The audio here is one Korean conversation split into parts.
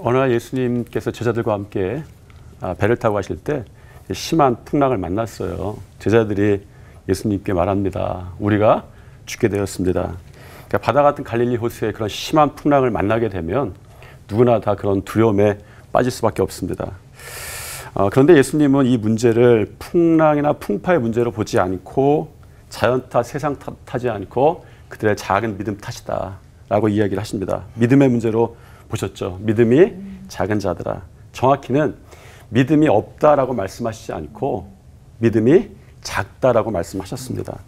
어느 날 예수님께서 제자들과 함께 배를 타고 가실 때 심한 풍랑을 만났어요. 제자들이 예수님께 말합니다. 우리가 죽게 되었습니다. 그러니까 바다 같은 갈릴리 호수에 그런 심한 풍랑을 만나게 되면 누구나 다 그런 두려움에 빠질 수밖에 없습니다. 그런데 예수님은 이 문제를 풍랑이나 풍파의 문제로 보지 않고 자연 탓, 세상 탓하지 않고 그들의 작은 믿음 탓이다 라고 이야기를 하십니다. 믿음의 문제로 보셨죠. 믿음이 작은 자들아. 정확히는 믿음이 없다라고 말씀하시지 않고 믿음이 작다라고 말씀하셨습니다.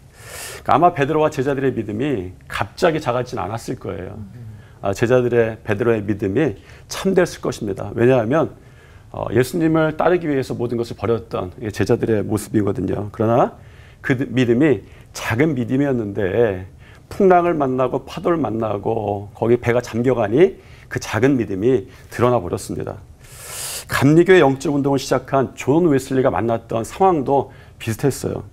그러니까 아마 베드로와 제자들의 믿음이 갑자기 작아지진 않았을 거예요. 제자들의 베드로의 믿음이 참됐을 것입니다. 왜냐하면 예수님을 따르기 위해서 모든 것을 버렸던 제자들의 모습이거든요. 그러나 그 믿음이 작은 믿음이었는데 풍랑을 만나고 파도를 만나고 거기 배가 잠겨가니 그 작은 믿음이 드러나 버렸습니다. 감리교의 영적 운동을 시작한 존 웨슬리가 만났던 상황도 비슷했어요.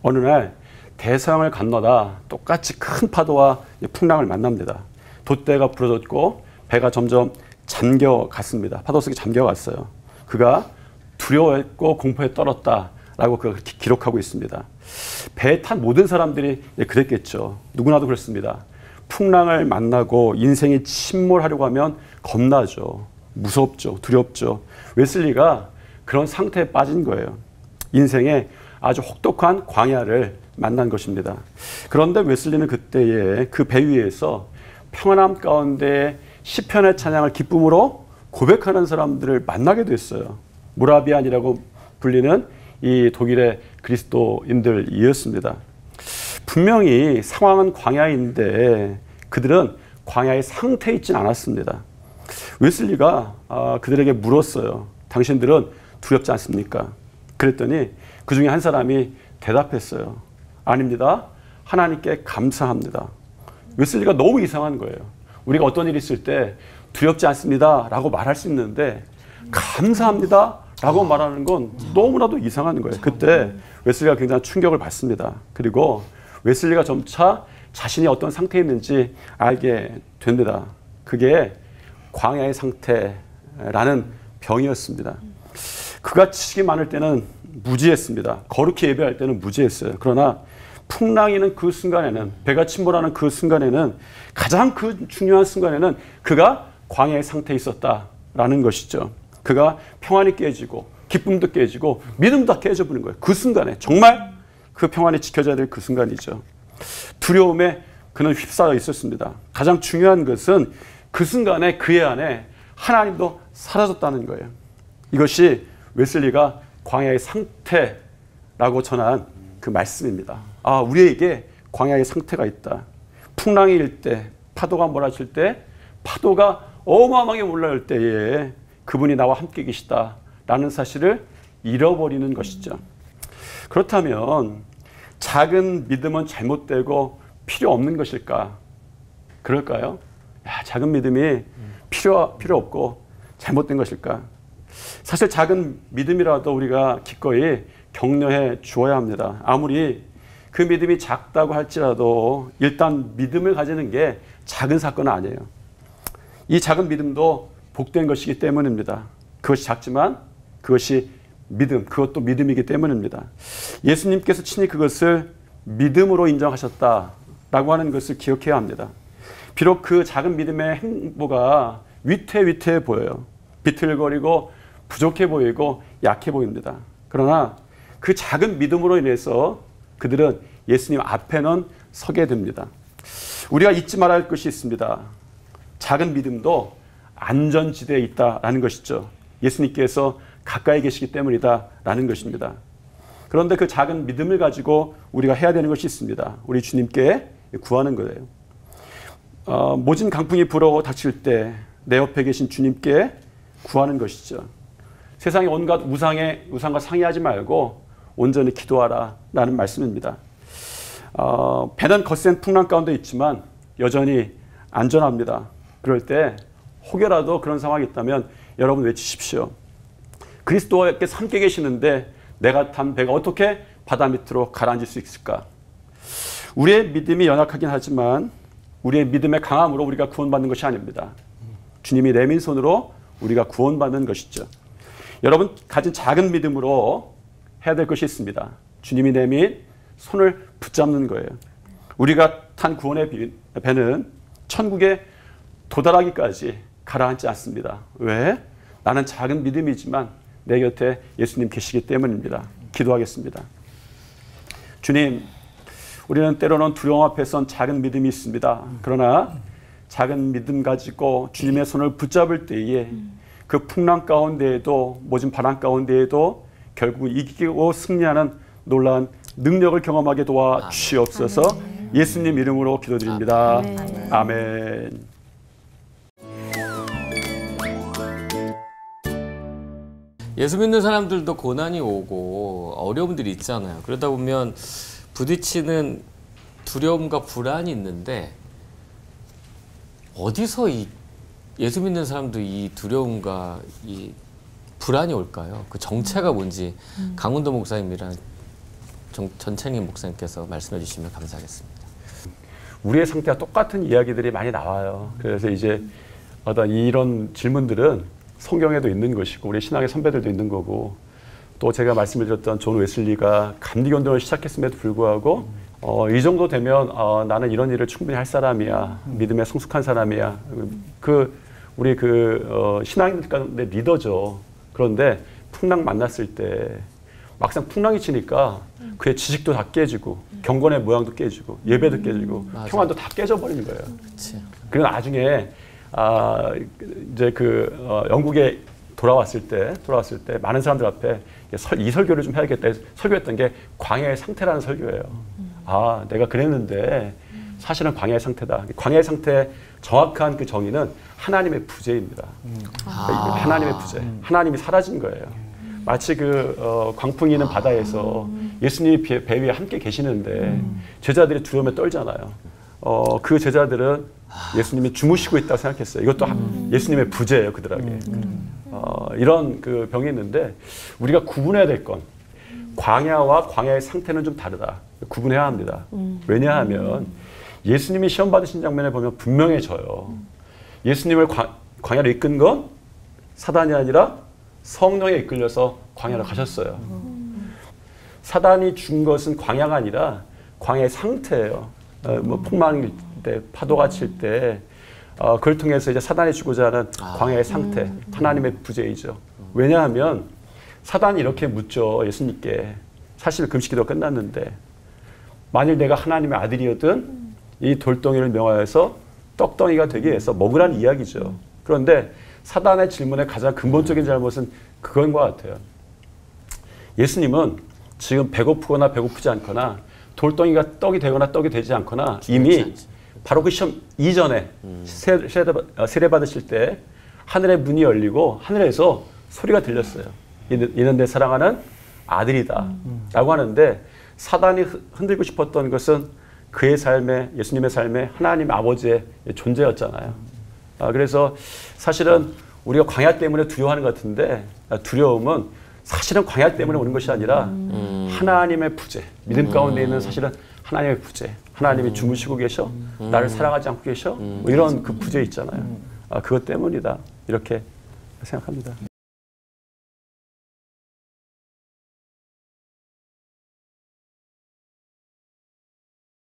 어느 날 대서양을 건너다 똑같이 큰 파도와 풍랑을 만납니다. 돛대가 부러졌고 배가 점점 잠겨갔습니다. 파도 속에 잠겨갔어요. 그가 두려워했고 공포에 떨었다라고 그걸 기록하고 있습니다. 배에 탄 모든 사람들이 그랬겠죠. 누구나도 그렇습니다. 풍랑을 만나고 인생이 침몰하려고 하면 겁나죠. 무섭죠. 두렵죠. 웨슬리가 그런 상태에 빠진 거예요. 인생에 아주 혹독한 광야를 만난 것입니다. 그런데 웨슬리는 그때에 그 배 위에서 평안함 가운데 시편의 찬양을 기쁨으로 고백하는 사람들을 만나게 됐어요. 모라비안이라고 불리는 이 독일의 그리스도인들이었습니다. 분명히 상황은 광야인데 그들은 광야의 상태에 있지는 않았습니다. 웨슬리가 그들에게 물었어요. 당신들은 두렵지 않습니까? 그랬더니 그 중에 한 사람이 대답했어요. 아닙니다. 하나님께 감사합니다. 웨슬리가 너무 이상한 거예요. 우리가 어떤 일이 있을 때 두렵지 않습니다 라고 말할 수 있는데 감사합니다 라고 말하는 건 너무나도 이상한 거예요. 그때 웨슬리가 굉장히 충격을 받습니다. 그리고 웨슬리가 점차 자신이 어떤 상태에 있는지 알게 됩니다. 그게 광야의 상태라는 병이었습니다. 그가 지식이 많을 때는 무지했습니다. 거룩히 예배할 때는 무지했어요. 그러나 풍랑이 있는 그 순간에는, 배가 침몰하는 그 순간에는, 가장 그 중요한 순간에는 그가 광야의 상태에 있었다라는 것이죠. 그가 평안이 깨지고 기쁨도 깨지고 믿음도 다 깨져버린 거예요. 그 순간에 정말 그 평안이 지켜져야 될 그 순간이죠. 두려움에 그는 휩싸여 있었습니다. 가장 중요한 것은 그 순간에 그의 안에 하나님도 사라졌다는 거예요. 이것이 웨슬리가 광야의 상태라고 전한 그 말씀입니다. 우리에게 광야의 상태가 있다. 풍랑이 일 때, 파도가 몰아칠 때, 파도가 어마어마하게 올라올 때에 그분이 나와 함께 계시다라는 사실을 잃어버리는 것이죠. 그렇다면 작은 믿음은 잘못되고 필요 없는 것일까? 그럴까요? 작은 믿음이 필요 없고 잘못된 것일까? 사실 작은 믿음이라도 우리가 기꺼이 격려해 주어야 합니다. 아무리 그 믿음이 작다고 할지라도 일단 믿음을 가지는 게 작은 사건은 아니에요. 이 작은 믿음도 복된 것이기 때문입니다. 그것이 작지만 그것이 믿음, 그것도 믿음이기 때문입니다. 예수님께서 친히 그것을 믿음으로 인정하셨다라고 하는 것을 기억해야 합니다. 비록 그 작은 믿음의 행보가 위태위태해 보여요. 비틀거리고 부족해 보이고 약해 보입니다. 그러나 그 작은 믿음으로 인해서 그들은 예수님 앞에는 서게 됩니다. 우리가 잊지 말아야 할 것이 있습니다. 작은 믿음도 안전지대에 있다라는 것이죠. 예수님께서 가까이 계시기 때문이다라는 것입니다. 그런데 그 작은 믿음을 가지고 우리가 해야 되는 것이 있습니다. 우리 주님께 구하는 거예요. 모진 강풍이 불어 닥칠 때 내 옆에 계신 주님께 구하는 것이죠. 세상의 온갖 우상과 상의하지 말고 온전히 기도하라 라는 말씀입니다. 배는 거센 풍랑 가운데 있지만 여전히 안전합니다. 그럴 때 혹여라도 그런 상황이 있다면 여러분 외치십시오. 그리스도께서 함께 계시는데 내가 탄 배가 어떻게 바다 밑으로 가라앉을 수 있을까? 우리의 믿음이 연약하긴 하지만 우리의 믿음의 강함으로 우리가 구원받는 것이 아닙니다. 주님이 내민 손으로 우리가 구원받는 것이죠. 여러분 가진 작은 믿음으로 해야 될 것이 있습니다. 주님이 내민 손을 붙잡는 거예요. 우리가 탄 구원의 배는 천국에 도달하기까지 가라앉지 않습니다. 왜? 나는 작은 믿음이지만 내 곁에 예수님 계시기 때문입니다. 기도하겠습니다. 주님, 우리는 때로는 두려움 앞에선 작은 믿음이 있습니다. 그러나 작은 믿음 가지고 주님의 손을 붙잡을 때에 그 풍랑 가운데에도 모진 바람 가운데에도 결국 이기고 승리하는 놀라운 능력을 경험하게 도와 주시옵소서. 예수님 이름으로 기도드립니다. 아멘. 예수 믿는 사람들도 고난이 오고 어려움들이 있잖아요. 그러다 보면 부딪히는 두려움과 불안이 있는데 어디서 이 예수 믿는 사람도 이 두려움과 이 불안이 올까요? 그 정체가 뭔지 강훈도 목사님이랑 전채님 목사님께서 말씀해 주시면 감사하겠습니다. 우리의 상태와 똑같은 이야기들이 많이 나와요. 그래서 이제 어떤 이런 질문들은 성경에도 있는 것이고 우리 신앙의 선배들도 있는 거고 또 제가 말씀을 드렸던 존 웨슬리가 감리운동을 시작했음에도 불구하고 이 정도 되면 나는 이런 일을 충분히 할 사람이야. 믿음에 성숙한 사람이야. 우리 신앙인들 가운데 리더죠. 그런데 풍랑 만났을 때 막상 풍랑이 치니까 그의 지식도 다 깨지고 경건의 모양도 깨지고 예배도 깨지고 평안도 다 깨져버리는 거예요. 그리고 나중에 이제 영국에 돌아왔을 때 많은 사람들 앞에 이 설교를 좀 해야겠다 해서 설교했던 게 광야의 상태라는 설교예요. 내가 그랬는데 사실은 광야의 상태다. 광야의 상태의 정확한 그 정의는 하나님의 부재입니다. 하나님의 부재. 하나님이 사라진 거예요. 마치 광풍이 있는 바다에서 예수님이 배 위에 함께 계시는데 제자들이 두려움에 떨잖아요. 그 제자들은 예수님이 주무시고 있다고 생각했어요. 이것도 예수님의 부재예요, 그들에게. 이런 병이 있는데 우리가 구분해야 될 건 광야와 광야의 상태는 좀 다르다. 구분해야 합니다. 왜냐하면 예수님이 시험 받으신 장면에 보면 분명해져요. 예수님을 광야로 이끈 건 사단이 아니라 성령에 이끌려서 광야로 가셨어요. 사단이 준 것은 광야가 아니라 광야의 상태예요. 풍망일 때, 파도가 칠 때, 그걸 통해서 이제 사단이 주고자 하는 광야의 상태, 하나님의 부재이죠. 왜냐하면 사단이 이렇게 묻죠, 예수님께. 사실 금식기도 끝났는데, 만일 내가 하나님의 아들이었든 이 돌덩이를 명하여서 떡덩이가 되게 해서 먹으라는 이야기죠. 그런데 사단의 질문의 가장 근본적인 잘못은 그건 것 같아요. 예수님은 지금 배고프거나 배고프지 않거나 돌덩이가 떡이 되거나 떡이 되지 않거나 이미 바로 그 시험 이전에 세례 받으실 때 하늘의 문이 열리고 하늘에서 소리가 들렸어요. 이는 내 사랑하는 아들이다 라고 하는데 사단이 흔들고 싶었던 것은 그의 삶에 예수님의 삶에 하나님 아버지의 존재였잖아요. 그래서 사실은 우리가 광야 때문에 두려워하는 것 같은데 두려움은 사실은 광야 때문에 오는 것이 아니라 하나님의 부재, 믿음 가운데 있는 사실은 하나님의 부재, 하나님이 주무시고 계셔, 나를 사랑하지 않고 계셔, 이런 그 부재 있잖아요. 그것 때문이다 이렇게 생각합니다.